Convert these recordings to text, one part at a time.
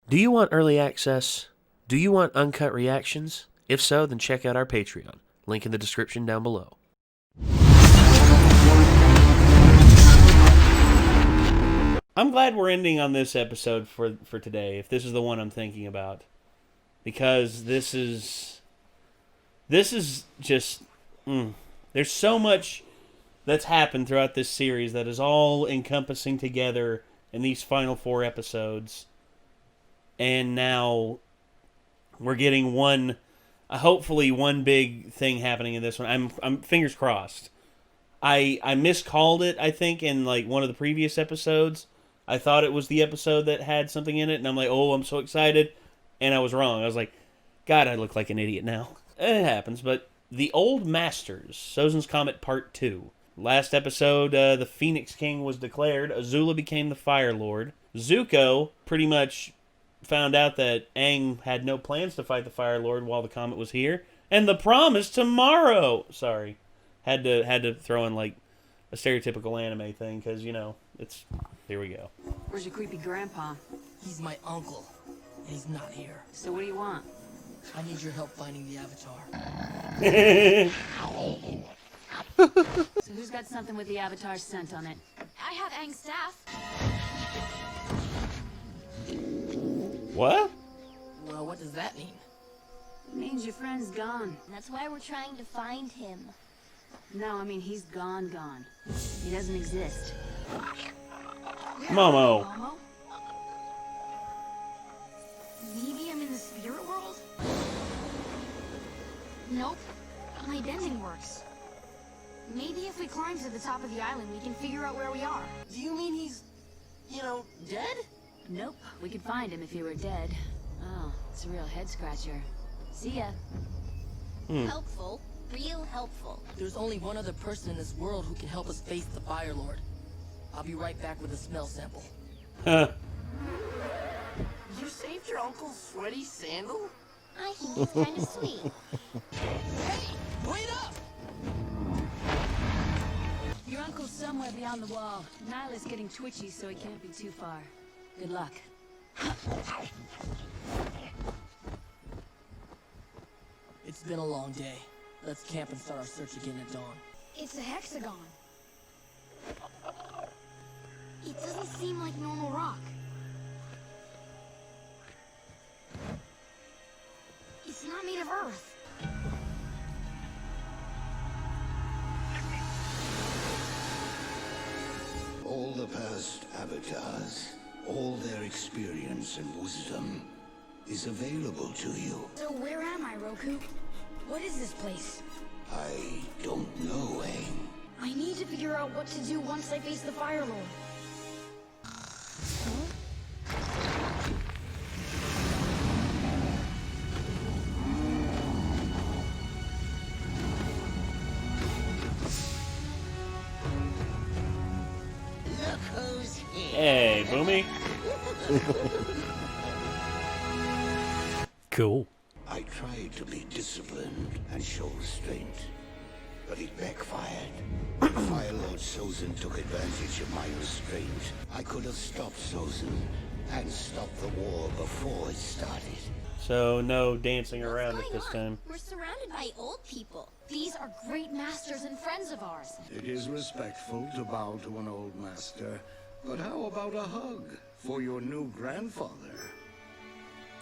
Do you want early access? Do you want uncut reactions? If so, then check out our Patreon. Link in the description down below. I'm glad we're ending on this episode for today, if this is the one I'm thinking about. Because this is just... There's so much that's happened throughout this series that is all encompassing together in these final 4 episodes. And now we're getting hopefully one big thing happening in this one. I'm fingers crossed. I miscalled it, I think, in like one of the previous episodes. I thought it was the episode that had something in it, and I'm like, oh, I'm so excited. And I was wrong. I was like, God, I look like an idiot now. It happens, but The Old Masters, Sozin's Comet Part 2. Last episode, the Phoenix King was declared. Azula became the Fire Lord. Zuko pretty much found out that Aang had no plans to fight the Fire Lord while the comet was here. And the promise tomorrow! Sorry. Had to throw in, like, a stereotypical anime thing, because, you know, it's... Here we go. Where's your creepy grandpa? He's my uncle, and he's not here. So what do you want? I need your help finding the Avatar. So who's got something with the Avatar's scent on it? I have Aang's staff. What? Well, what does that mean? It means your friend's gone. That's why we're trying to find him. No, I mean he's gone. He doesn't exist. Momo. Momo? Maybe I'm in the spirit world? Nope. My bending works. Maybe if we climb to the top of the island, we can figure out where we are. Do you mean he's, dead? Nope. We could find him if he were dead. Oh, it's a real head scratcher. See ya. Helpful. Real helpful. There's only one other person in this world who can help us face the Fire Lord. I'll be right back with a smell sample. Huh. You saved your uncle's sweaty sandal? I think it's kind of sweet. Hey, wait up! Your uncle's somewhere beyond the wall. Nyla's getting twitchy, so he can't be too far. Good luck. It's been a long day. Let's camp and start our search again at dawn. It's a hexagon. It doesn't seem like normal rock. It's not made of earth. All the past avatars, all their experience and wisdom is available to you. So where am I, Roku? What is this place? I don't know, Aang. I need to figure out what to do once I face the Fire Lord. Look who's here. Hey, Boomy. Cool. I tried to be disciplined and show restraint, but it backfired. The Fire Lord Sozin took advantage of my restraint. I could have stopped Sozin and stopped the war before it started. So, no dancing around What's at going this on? time. We're surrounded by old people. These are great masters and friends of ours. It is respectful to bow to an old master, but how about a hug for your new grandfather?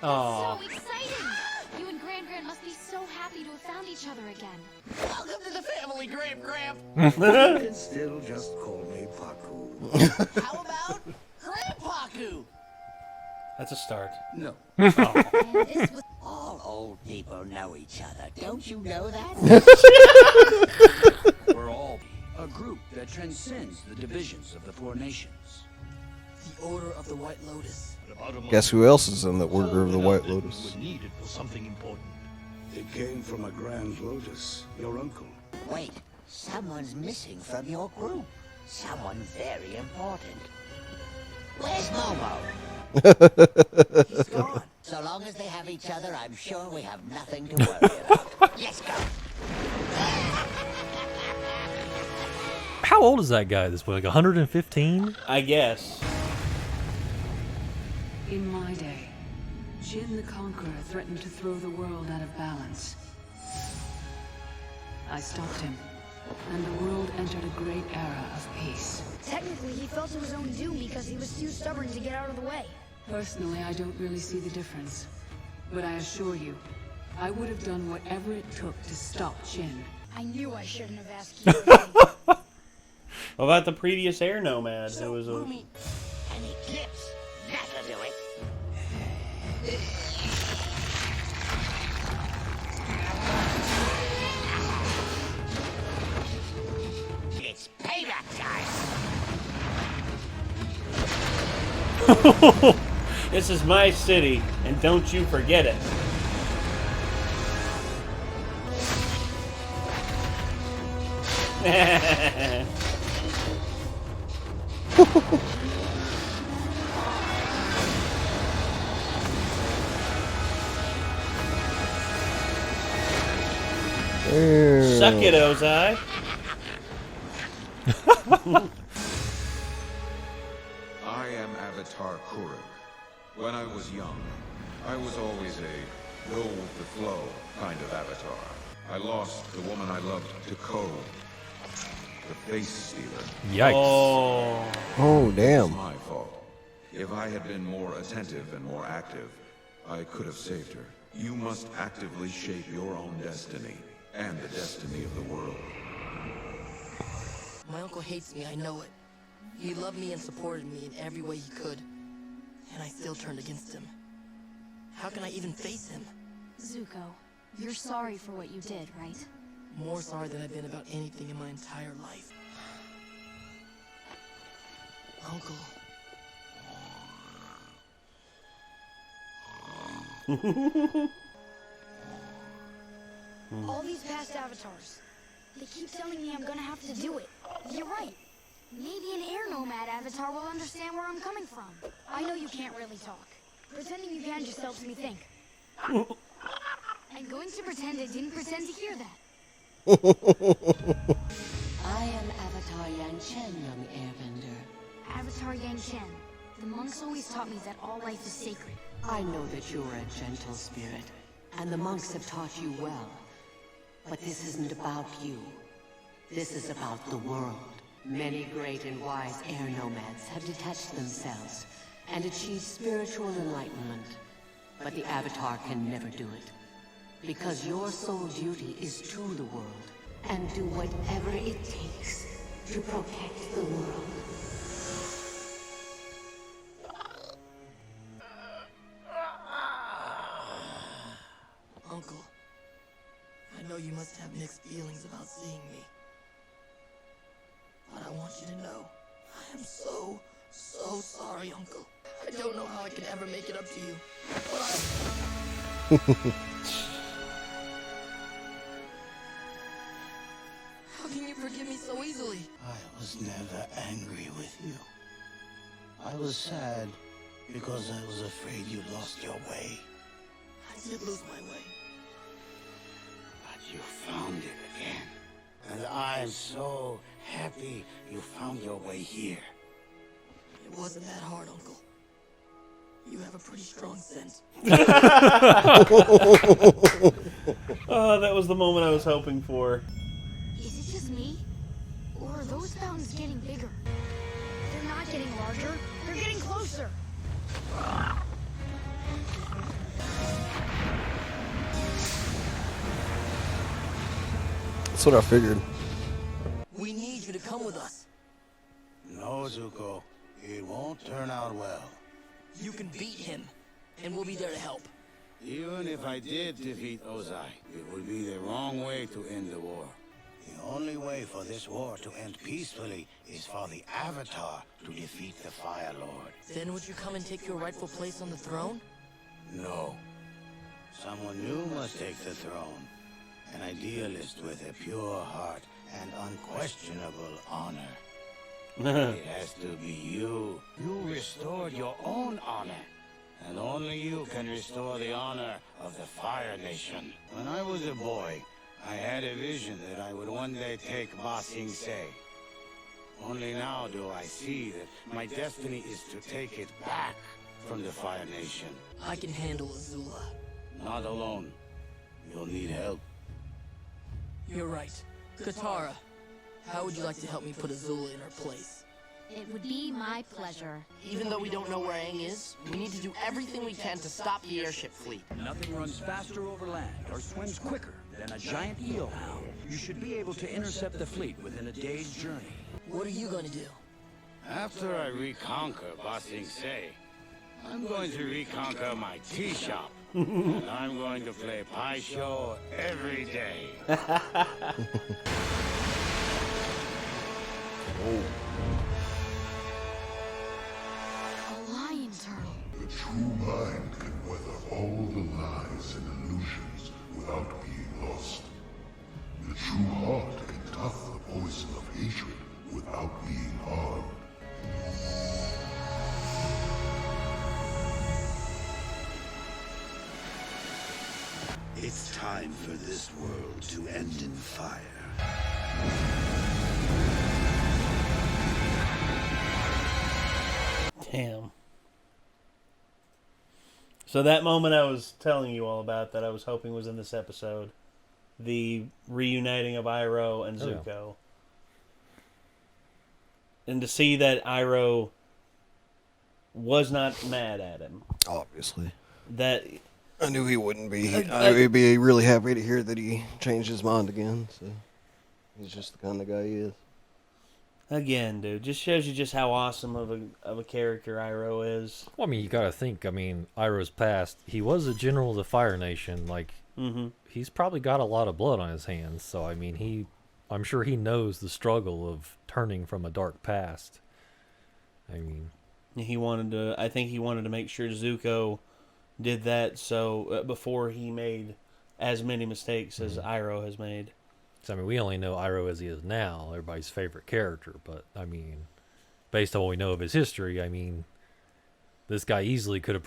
Aww. So exciting! You and Grand must be so happy to have found each other again. Welcome to the family, Gramp. You can still just call me Paku. How about Grandpaku? That's a start. No. And this was All old people know each other. Don't you know that? We're all a group that transcends the divisions of the four nations. The Order of the White Lotus. Guess who else is in the Order of the White Lotus? Needed for something important. It came from a Grand Lotus, your uncle. Wait, someone's missing from your group. Someone very important. Where's Momo? He's gone. So long as they have each other, I'm sure we have nothing to worry about. Let's go. How old is that guy at this point? Like 115? I guess. In my day, Jin the Conqueror threatened to throw the world out of balance. I stopped him, and the world entered a great era of peace. Technically, he fell to his own doom because he was too stubborn to get out of the way. Personally, I don't really see the difference. But I assure you, I would have done whatever it took to stop Jin. I knew I shouldn't have asked you. What about the previous air nomad who was a... An eclipse. That'll do it. It's payback time. This is my city, and don't you forget it. Suck it, Ozai. I am Avatar Kuruk. When I was young, I was always a go-with-the-flow kind of avatar. I lost the woman I loved to Kohai, the face stealer. Yikes. Oh, damn. It's my fault. If I had been more attentive and more active, I could have saved her. You must actively shape your own destiny and the destiny of the world. My uncle hates me, I know it. He loved me and supported me in every way he could. And I still turned against him. How can I even face him? Zuko, you're sorry for what you did, right? More sorry than I've been about anything in my entire life. Uncle. All these past avatars, they keep telling me I'm gonna have to do it. You're right. Maybe an air nomad avatar will understand where I'm coming from. I know you can't really talk. Pretending you can just helps me think. I'm going to pretend I didn't pretend to hear that. I am Avatar Yanchen, young Airbender. Avatar Yanchen. The monks always taught me that all life is sacred. I know that you are a gentle spirit, and the monks have taught you well. But this isn't about you. This is about the world. Many great and wise air nomads have detached themselves and achieved spiritual enlightenment. But the Avatar can never do it. Because your sole duty is to the world, and do whatever it takes to protect the world. Uncle, I know you must have mixed feelings about seeing me. But I want you to know, I am so sorry, Uncle. I don't know how I can ever make it up to you, but How can you forgive me so easily? I was never angry with you. I was sad because I was afraid you lost your way. I did lose my way. But you found it again. And I'm so happy you found your way here. It wasn't that hard, Uncle. You have a pretty strong sense. Oh, that was the moment I was hoping for. Is it just me? Or are those fountains getting bigger? They're not getting larger. They're getting closer. That's what I figured. We need you to come with us. No, Zuko. It won't turn out well. You can beat him, and we'll be there to help. Even if I did defeat Ozai, it would be the wrong way to end the war. The only way for this war to end peacefully is for the Avatar to defeat the Fire Lord. Then would you come and take your rightful place on the throne? No. Someone new must take the throne. An idealist with a pure heart and unquestionable honor. It has to be you. You restored your own honor. And only you can restore the honor of the Fire Nation. When I was a boy, I had a vision that I would one day take Ba Sing Se. Only now do I see that my destiny is to take it back. from the Fire Nation. I can handle Azula. Not alone. You'll need help. You're right. Katara, how would you like to help me put Azula in her place? It would be my pleasure. Even though we don't know where Aang is, we need to do everything we can to stop the airship fleet. Nothing runs faster over land or swims quicker than a giant eelhound. You should be able to intercept the fleet within a day's journey. What are you going to do? After I reconquer Ba Sing Se, I'm going to reconquer my tea shop. And I'm going to play Pai Sho every day. A lion turtle. The true mind can weather all the lies and illusions without being lost. The true heart can tough the poison of hatred without being harmed. It's time for this world to end in fire. Damn. So that moment I was telling you all about that I was hoping was in this episode, the reuniting of Iroh and Zuko. And to see that Iroh was not mad at him. Obviously. That I knew he wouldn't be. I'd be really happy to hear that he changed his mind again. So he's just the kind of guy he is. Again, dude, just shows you just how awesome of a character Iroh is. Well, I mean, you gotta think. I mean, Iroh's past. He was a general of the Fire Nation. Like, he's probably got a lot of blood on his hands. So, I mean, I'm sure he knows the struggle of turning from a dark past. I mean, I think he wanted to make sure Zuko did that so before he made as many mistakes as Iroh has made. So, I mean, we only know Iroh as he is now, everybody's favorite character. But, I mean, based on what we know of his history, I mean, this guy easily could have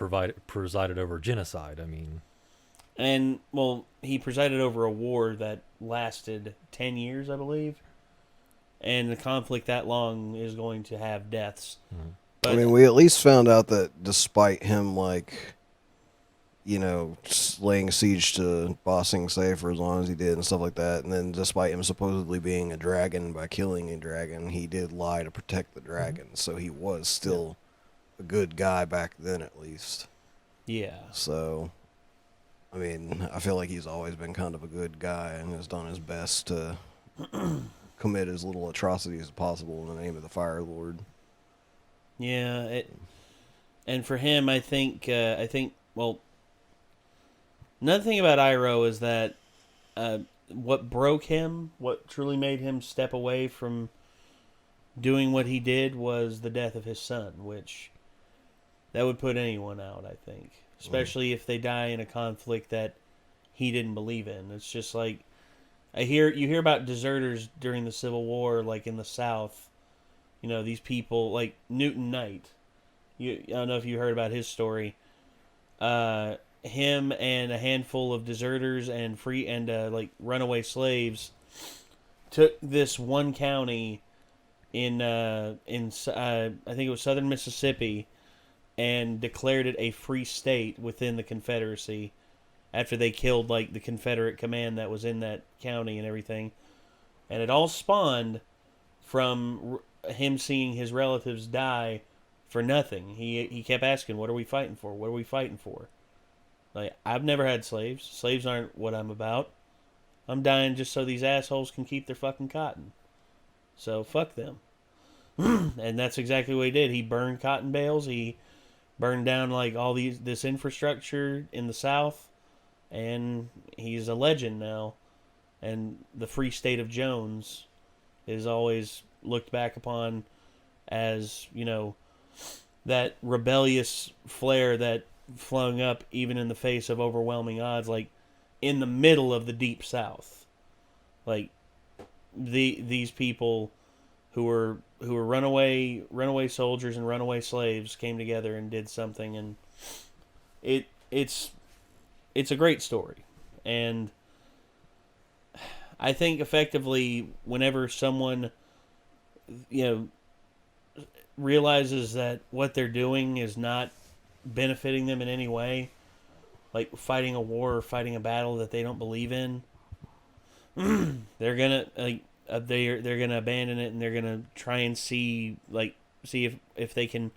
presided over genocide. I mean. And, well, he presided over a war that lasted 10 years, I believe. And the conflict that long is going to have deaths. But, I mean, we at least found out that despite him, like, you know, laying siege to Ba Sing Se for as long as he did and stuff like that, and then despite him supposedly being a dragon by killing a dragon, he did lie to protect the dragon, so he was still a good guy back then at least. Yeah. So, I mean, I feel like he's always been kind of a good guy and has done his best to commit as little atrocities as possible in the name of the Fire Lord. Yeah, and for him, I think, well, another thing about Iroh is that what broke him, what truly made him step away from doing what he did was the death of his son, which that would put anyone out, I think. Especially if they die in a conflict that he didn't believe in. It's just like, you hear about deserters during the Civil War, like in the South. You know, these people, like Newton Knight. I don't know if you heard about his story. Him and a handful of deserters and like runaway slaves took this one county in I think it was southern Mississippi and declared it a free state within the Confederacy after they killed like the Confederate command that was in that county and everything. And it all spawned from him seeing his relatives die for nothing. He kept asking, "What are we fighting for? What are we fighting for?" Like, I've never had slaves. Slaves aren't what I'm about. I'm dying just so these assholes can keep their fucking cotton. So fuck them. And that's exactly what he did. He burned cotton bales. He burned down like all this infrastructure in the South, and he's a legend now. And the Free State of Jones is always looked back upon as, you know, that rebellious flair that flung up even in the face of overwhelming odds, like in the middle of the Deep South. Like these people who were runaway soldiers and runaway slaves came together and did something, and it's a great story. And I think effectively whenever someone, you know, realizes that what they're doing is not benefiting them in any way, like fighting a war or fighting a battle that they don't believe in, they're gonna they're gonna abandon it, and they're gonna try and see if they can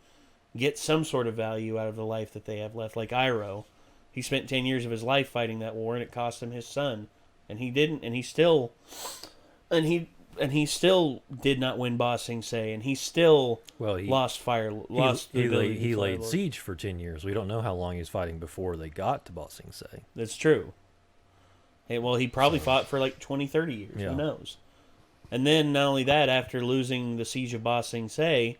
get some sort of value out of the life that they have left. Like Iroh, he spent 10 years of his life fighting that war, and it cost him his son, and he didn't, and he still did not win Ba Sing Se, and he still lost fire. He laid siege for 10 years. We don't know how long he was fighting before they got to Ba Sing Se. That's true. Hey, well, he probably fought for like 20, 30 years. Yeah. Who knows? And then not only that, after losing the siege of Ba Sing Se,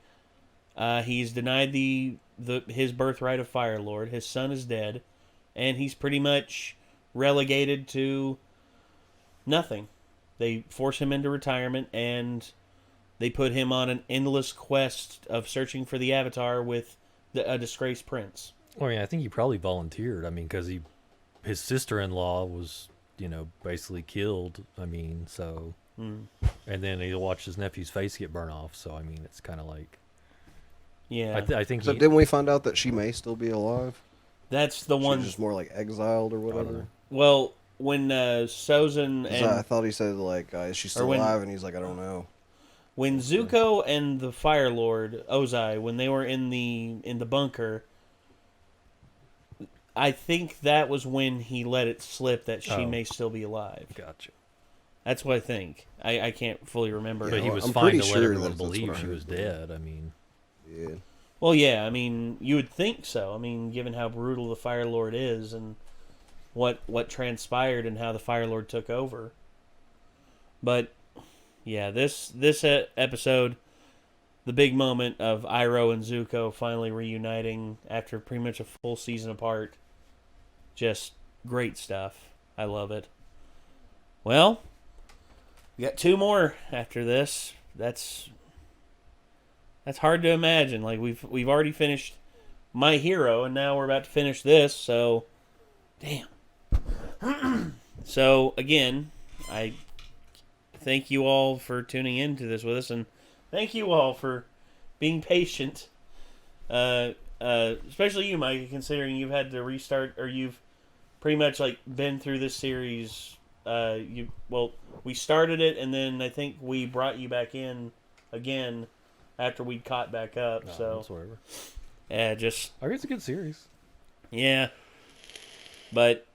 he's denied his birthright of Fire Lord. His son is dead, and he's pretty much relegated to nothing. They force him into retirement, and they put him on an endless quest of searching for the Avatar with a disgraced prince. Well, yeah, I think he probably volunteered. I mean, because his sister-in-law was, basically killed. I mean, so... And then he watched his nephew's face get burned off, so, I mean, it's kind of like... Yeah. I think so didn't we find out that she may still be alive? That's the one... She's just more like exiled or whatever? Well... When Sozin and... I thought he said, is she still alive? And he's like, I don't know. When Zuko and the Fire Lord, Ozai, when they were in the bunker, I think that was when he let it slip that she may still be alive. Gotcha. That's what I think. I can't fully remember. But he was fine to let everyone believe she was dead. I mean... Yeah. Well, yeah, I mean, you would think so. I mean, given how brutal the Fire Lord is and... what transpired and how the Fire Lord took over. But yeah, this episode, the big moment of Iroh and Zuko finally reuniting after pretty much a full season apart. Just great stuff. I love it. Well, we got 2 more after this. That's hard to imagine. Like we've already finished My Hero, and now we're about to finish this, so damn. So, again, I thank you all for tuning into this with us, and thank you all for being patient. Especially you, Mike, considering you've had to restart, or you've pretty much been through this series. We started it, and then I think we brought you back in again after we'd caught back up. Whatever. Yeah, I guess it's a good series. Yeah, but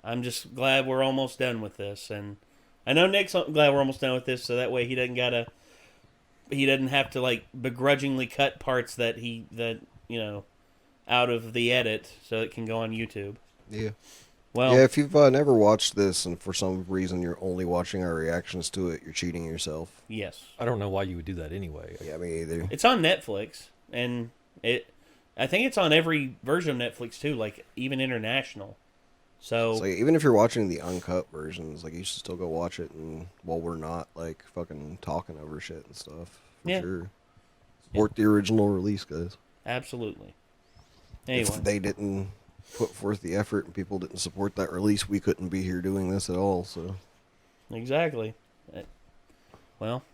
I'm just glad we're almost done with this, and I know Nick's glad we're almost done with this, so that way he doesn't have to begrudgingly cut parts that out of the edit, so it can go on YouTube. Yeah. Well, yeah, if you've never watched this and for some reason you're only watching our reactions to it, you're cheating yourself. Yes. I don't know why you would do that anyway. Yeah, me either. It's on Netflix, and I think it's on every version of Netflix too, even international. So even if you're watching the uncut versions, you should still go watch it, and while we're not fucking talking over shit and stuff, for sure. Support the original release, guys. Absolutely. Anyway. If they didn't put forth the effort and people didn't support that release, we couldn't be here doing this at all. So exactly. Well,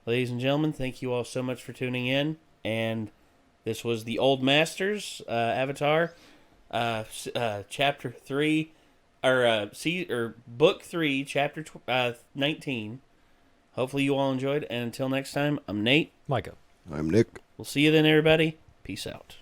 ladies and gentlemen, thank you all so much for tuning in, and this was the Old Masters Avatar. Chapter 3, or Book 3, Chapter 19. Hopefully you all enjoyed, and until next time, I'm Nate. Micah. I'm Nick. We'll see you then, everybody. Peace out.